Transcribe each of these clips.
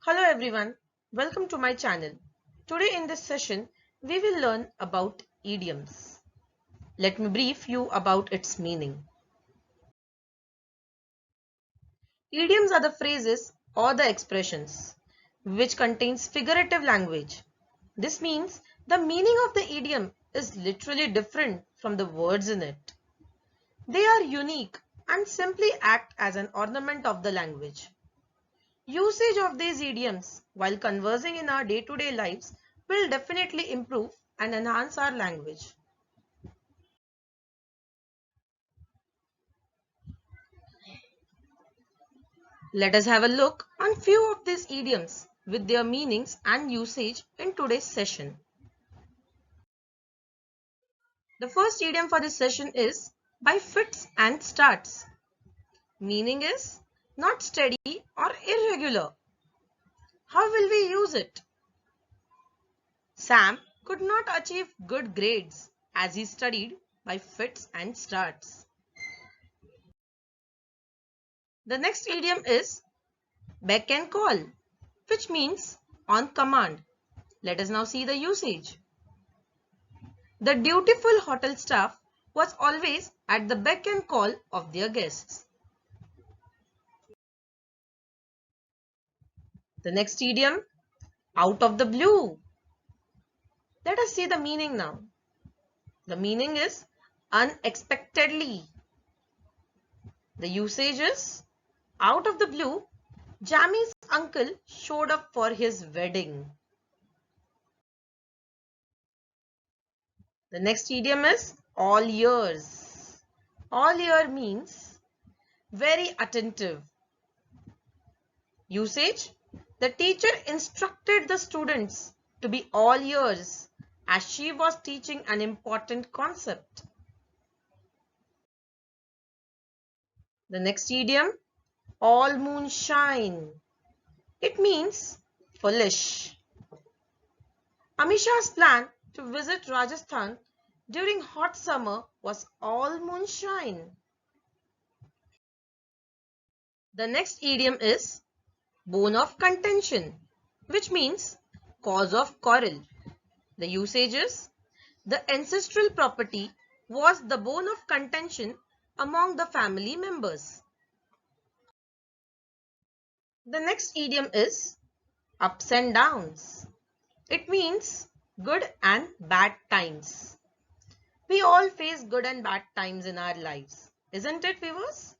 Hello everyone, welcome to my channel. Today in this session, we will learn about idioms. Let me brief you about its meaning. Idioms are the phrases or the expressions which contains figurative language. This means the meaning of the idiom is literally different from the words in it. They are unique and simply act as an ornament of the language. Usage of these idioms while conversing in our day-to-day lives will definitely improve and enhance our language. Let us have a look on few of these idioms with their meanings and usage in today's session. The first idiom for this session is by fits and starts. Meaning is not steady or irregular. How will we use it? Sam could not achieve good grades as he studied by fits and starts. The next idiom is beck and call, which means on command. Let us now see the usage. The dutiful hotel staff was always at the beck and call of their guests. The next idiom, out of the blue. Let us see the meaning now. The meaning is unexpectedly. The usage is out of the blue, Jammy's uncle showed up for his wedding. The next idiom is all ears. All ear means very attentive. Usage, the teacher instructed the students to be all ears as she was teaching an important concept. The next idiom, all moonshine. It means foolish. Amisha's plan to visit Rajasthan during hot summer was all moonshine. The next idiom is bone of contention, which means cause of quarrel. The usage is the ancestral property was the bone of contention among the family members. The next idiom is ups and downs. It means good and bad times. We all face good and bad times in our lives, isn't it, viewers?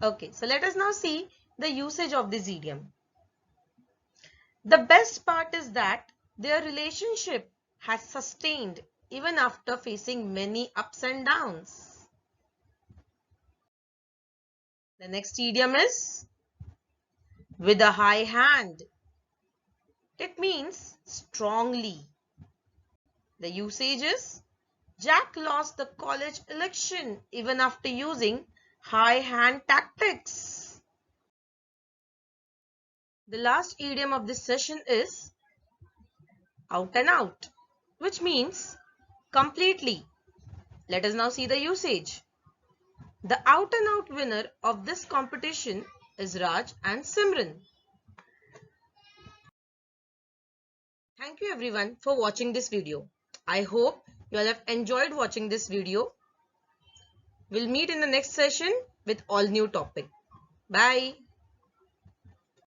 Okay, so let us now see the usage of this idiom. The best part is that their relationship has sustained even after facing many ups and downs. The next idiom is with a high hand. It means strongly. The usage is Jack lost the college election even after using high hand tactics. The last idiom of this session is out and out, which means completely. Let us now see the usage. The out and out winner of this competition is Raj and Simran. Thank you everyone for watching this video. I hope you all have enjoyed watching this video. We'll meet in the next session with all new topic. Bye.